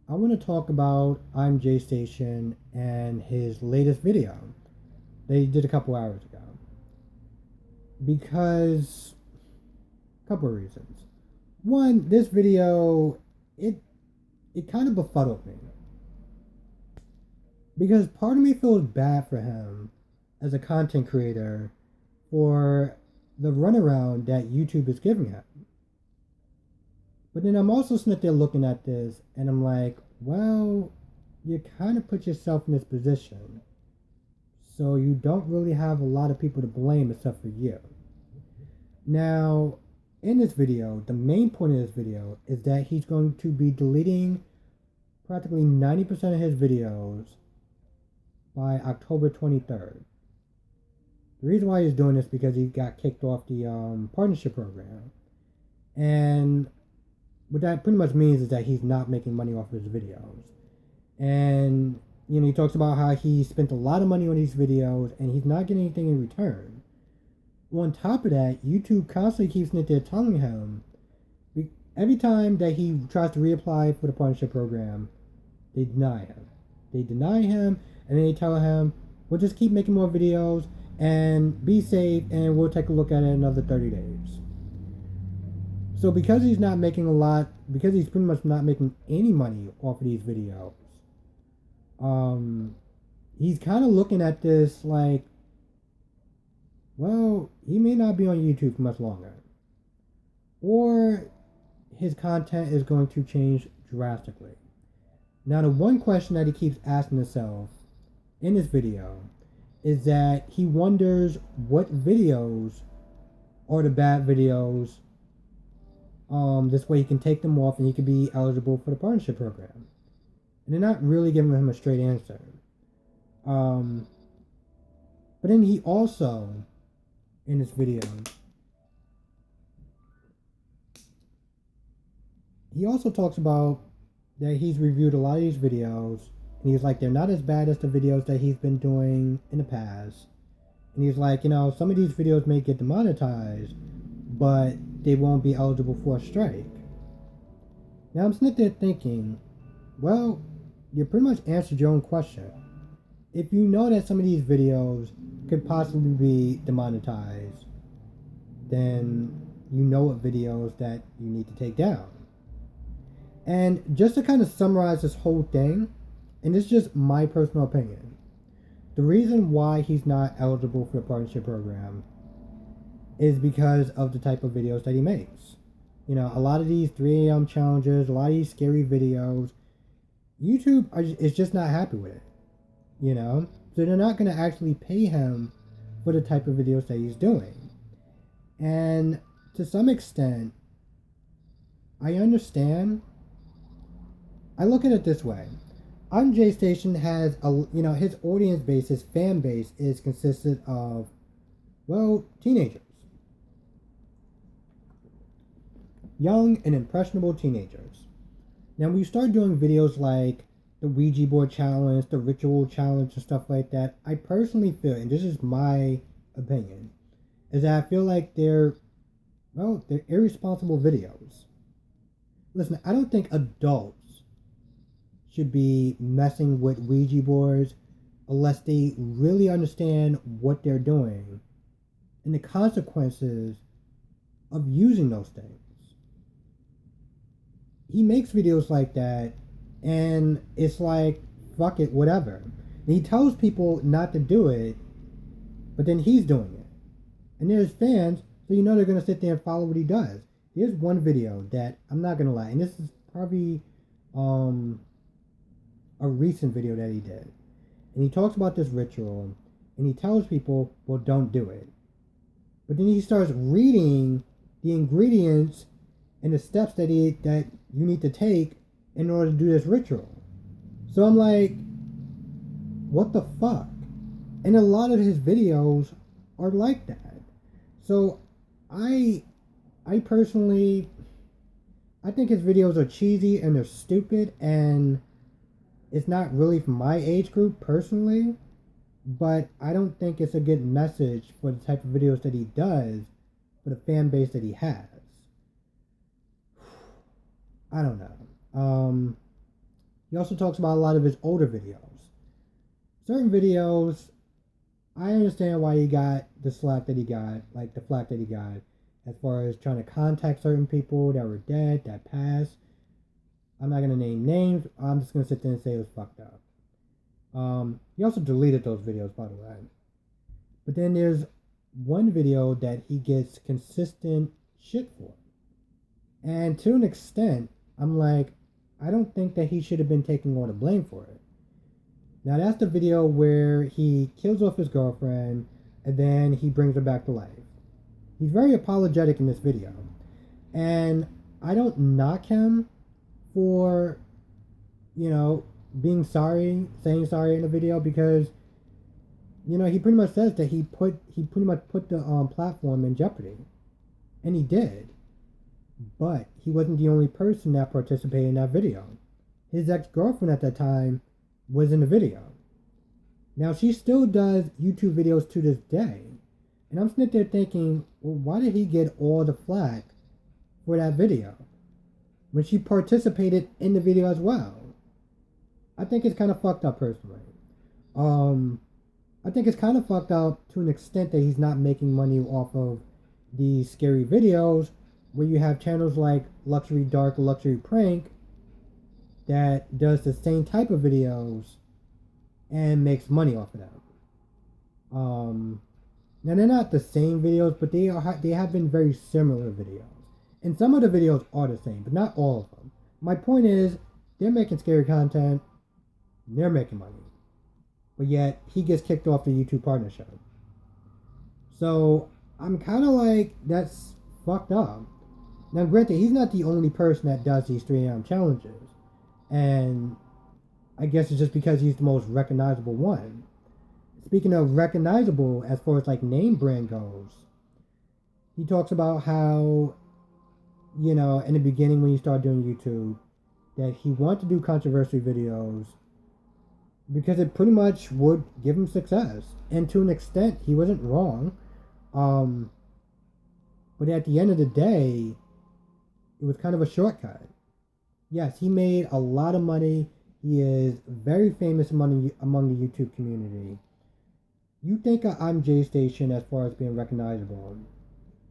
I want to talk about ImJayStation and his latest video they did a couple hours ago. Because a couple of reasons. One, this video it kind of befuddled me. Because part of me feels bad for him as a content creator for the runaround that YouTube is giving him. But then I'm also sitting there looking at this and I'm like, well, you kind of put yourself in this position. So you don't really have a lot of people to blame except for you. Now, in this video, the main point of this video is that he's going to be deleting practically 90% of his videos by October 23rd. The reason why he's doing this is because he got kicked off the partnership program. And what that pretty much means is that he's not making money off of his videos. And, he talks about how he spent a lot of money on these videos and he's not getting anything in return. On top of that, YouTube constantly keeps in there telling him, every time that he tries to reapply for the partnership program, they deny him. They deny him, and then they tell him, we'll just keep making more videos and be safe, and we'll take a look at it in another 30 days. So because he's not making a lot, because he's pretty much not making any money off of these videos, he's kind of looking at this like, well, he may not be on YouTube for much longer. Or his content is going to change drastically. Now, the one question that he keeps asking himself in this video is that he wonders what videos are the bad videos. This way he can take them off and he can be eligible for the partnership program. And they're not really giving him a straight answer. But then he also, in this video, he also talks about that he's reviewed a lot of these videos, and he's like, they're not as bad as the videos that he's been doing in the past. And he's like, some of these videos may get demonetized, but they won't be eligible for a strike. Now I'm sitting there thinking, well, you pretty much answered your own question. If you know that some of these videos could possibly be demonetized, then you know what videos that you need to take down. And just to kind of summarize this whole thing, and this is just my personal opinion, the reason why he's not eligible for the partnership program is because of the type of videos that he makes. A lot of these 3 a.m. challenges, a lot of these scary videos, YouTube is just not happy with it. So they're not going to actually pay him for the type of videos that he's doing. And to some extent, I understand. I look at it this way. ImJayStation has his audience base, his fan base is consisted of, well, teenagers. Young and impressionable teenagers. Now when you start doing videos like the Ouija board challenge, the ritual challenge and stuff like that, I personally feel, and this is my opinion, is that I feel like they're irresponsible videos. Listen, I don't think adults should be messing with Ouija boards unless they really understand what they're doing and the consequences of using those things. He makes videos like that, and it's like, fuck it, whatever. And he tells people not to do it, but then he's doing it. And there's fans, so they're going to sit there and follow what he does. Here's one video that, I'm not going to lie, and this is probably a recent video that he did. And he talks about this ritual, and he tells people, well, don't do it. But then he starts reading the ingredients and the steps that you need to take in order to do this ritual. So I'm like, what the fuck? And a lot of his videos are like that. So I personally, I think his videos are cheesy and they're stupid, and it's not really for my age group personally, but I don't think it's a good message for the type of videos that he does for the fan base that he has. I don't know. He also talks about a lot of his older videos. Certain videos, I understand why he got the slack that he got, like the flack that he got, as far as trying to contact certain people that were dead, that passed. I'm not gonna name names. I'm just gonna sit there and say it was fucked up. He also deleted those videos, by the way. But then there's one video that he gets consistent shit for. And to an extent, I'm like, I don't think that he should have been taking all the blame for it. Now that's the video where he kills off his girlfriend and then he brings her back to life. He's very apologetic in this video. And I don't knock him for, being sorry, saying sorry in the video, because he pretty much says that he pretty much put the platform in jeopardy, and he did. But he wasn't the only person that participated in that video. His ex-girlfriend at that time was in the video. Now she still does YouTube videos to this day, and I'm sitting there thinking, well, why did he get all the flack for that video when she participated in the video as well? I think it's kind of fucked up personally. I think it's kind of fucked up to an extent that he's not making money off of these scary videos, where you have channels like Luxury Dark, Luxury Prank, that does the same type of videos and makes money off of them. Now they're not the same videos, but they have been very similar videos. And some of the videos are the same, but not all of them. My point is, they're making scary content, they're making money. But yet, he gets kicked off the YouTube partnership. So, I'm kind of like, that's fucked up. Now, granted, he's not the only person that does these 3am challenges. And I guess it's just because he's the most recognizable one. Speaking of recognizable, as far as like name brand goes, he talks about how, in the beginning when he started doing YouTube, that he wanted to do controversy videos because it pretty much would give him success. And to an extent, he wasn't wrong. But at the end of the day, it was kind of a shortcut. Yes, he made a lot of money. He is very famous among the YouTube community. You think of ImJayStation as far as being recognizable.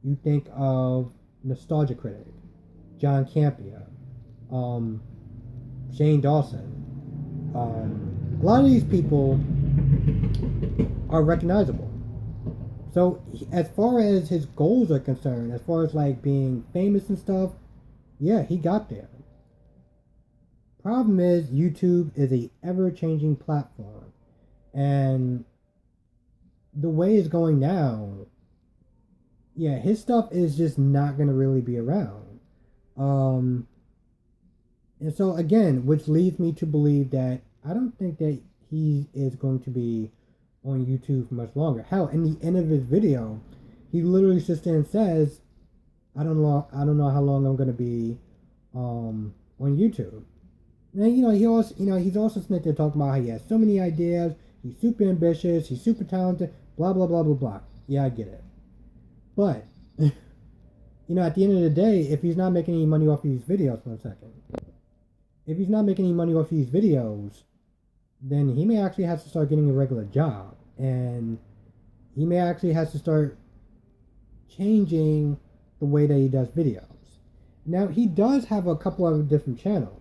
You think of Nostalgia Critic, John Campia, Shane Dawson. A lot of these people are recognizable. So as far as his goals are concerned, as far as like being famous and stuff, yeah, he got there. Problem is, YouTube is a ever-changing platform, and the way it's going now, yeah, his stuff is just not going to really be around. And so again, which leads me to believe that I don't think that he is going to be on YouTube for much longer. Hell, in the end of his video, he literally sits there and says, I don't know how long I'm going to be on YouTube. And he's also sitting there talking about how he has so many ideas, he's super ambitious, he's super talented, blah blah blah blah blah. Yeah, I get it. But at the end of the day, if he's not making any money off of these videos, if he's not making any money off of these videos, then he may actually have to start getting a regular job, and he may actually have to start changing the way that he does videos. Now, he does have a couple of different channels.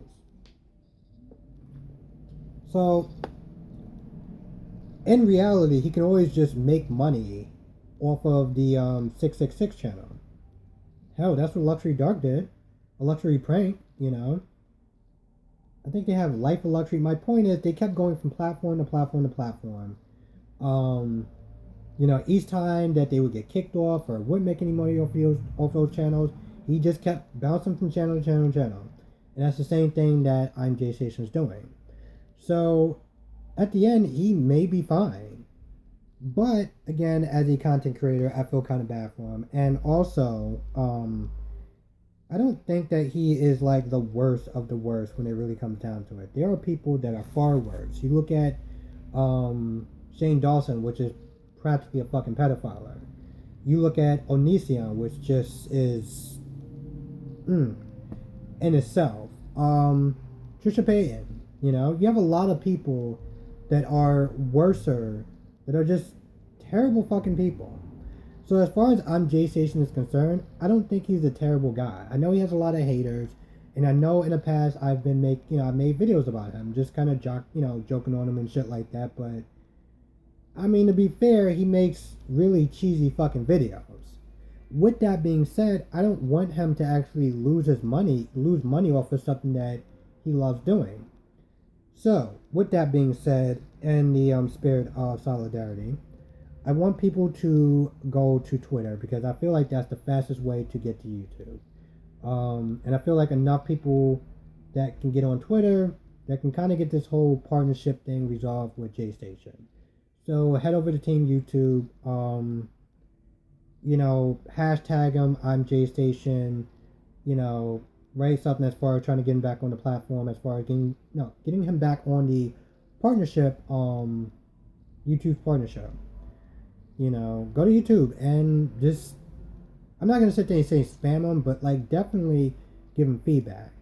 So, in reality, he can always just make money off of the 666 channel. Hell, that's what Luxury Dark did. A Luxury Prank, I think they have Life of Luxury. My point is, they kept going from platform to platform to platform. Each time that they would get kicked off or wouldn't make any money off those channels, he just kept bouncing from channel to channel to channel. And that's the same thing that ImJayStation is doing. So, at the end, he may be fine. But, again, as a content creator, I feel kind of bad for him. And also, I don't think that he is like the worst of the worst when it really comes down to it. There are people that are far worse. You look at Shane Dawson, which is practically a fucking pedophile. You look at Onision, which just is in itself. Trisha Payton, You know, you have a lot of people that are worser, that are just terrible fucking people. So as far as ImJayStation is concerned, I don't think he's a terrible guy. I know he has a lot of haters, and I know in the past I've been I made videos about him, just kind of joking on him and shit like that. But I mean, to be fair, he makes really cheesy fucking videos. With that being said, I don't want him to actually lose money off of something that he loves doing. So, with that being said, in the spirit of solidarity, I want people to go to Twitter because I feel like that's the fastest way to get to YouTube. And I feel like enough people that can get on Twitter that can kind of get this whole partnership thing resolved with JStation. So head over to Team YouTube. Hashtag him. ImJayStation. Write something as far as trying to get him back on the platform. As far as getting him back on the partnership. YouTube partnership. Go to YouTube and just. I'm not gonna sit there and say spam him, but definitely give him feedback.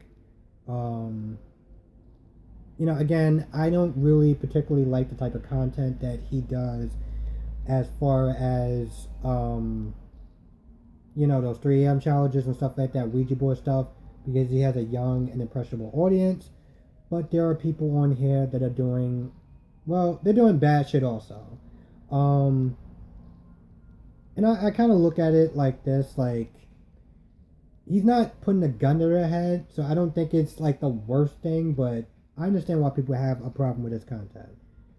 Again, I don't really particularly like the type of content that he does as far as, those 3 a.m. challenges and stuff like that, Ouija board stuff, because he has a young and impressionable audience. But there are people on here that are doing, they're doing bad shit also. And I kind of look at it like this, he's not putting a gun to their head, so I don't think it's the worst thing, but I understand why people have a problem with his content.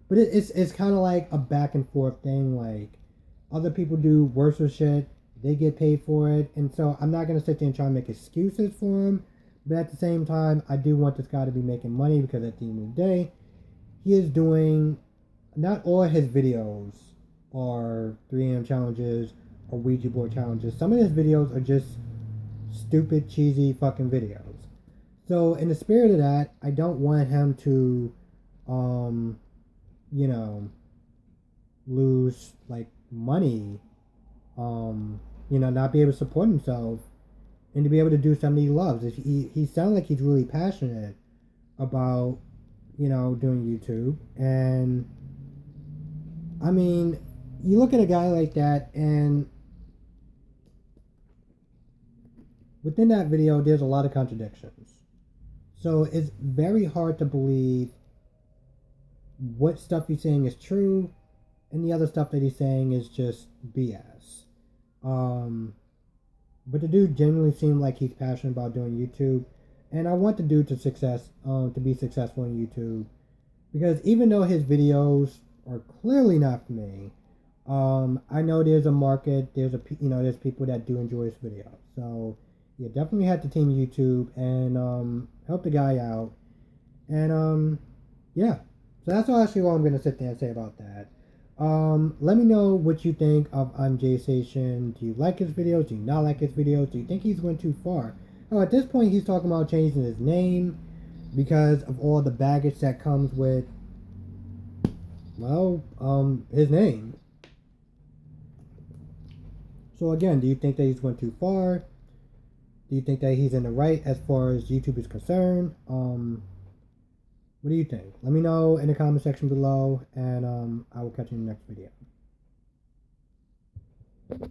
But it's kind of like a back and forth thing, other people do worse shit, they get paid for it, and so I'm not going to sit there and try and make excuses for him, but at the same time, I do want this guy to be making money, because at the end of the day, he is doing, not all his videos are 3am challenges or Ouija board challenges. Some of his videos are just stupid, cheesy fucking videos. So in the spirit of that, I don't want him to, lose money, not be able to support himself, and to be able to do something he loves. If he sounds like he's really passionate about, doing YouTube, and I mean, you look at a guy like that, and within that video, there's a lot of contradictions. So it's very hard to believe what stuff he's saying is true, and the other stuff that he's saying is just BS. But the dude genuinely seemed like he's passionate about doing YouTube, and I want the dude to be successful in YouTube, because even though his videos are clearly not for me, I know there's a market, there's people that do enjoy his videos. So yeah, definitely have to team YouTube and help the guy out. And yeah, so that's actually all I'm gonna sit there and say about that. Let me know what you think of ImJayStation. Do you like his videos? Do you not like his videos? Do you think he's went too far? Oh, at this point he's talking about changing his name because of all the baggage that comes with his name. So again, do you think that he's went too far? Do you think that he's in the right as far as YouTube is concerned? What do you think? Let me know in the comment section below, and I will catch you in the next video.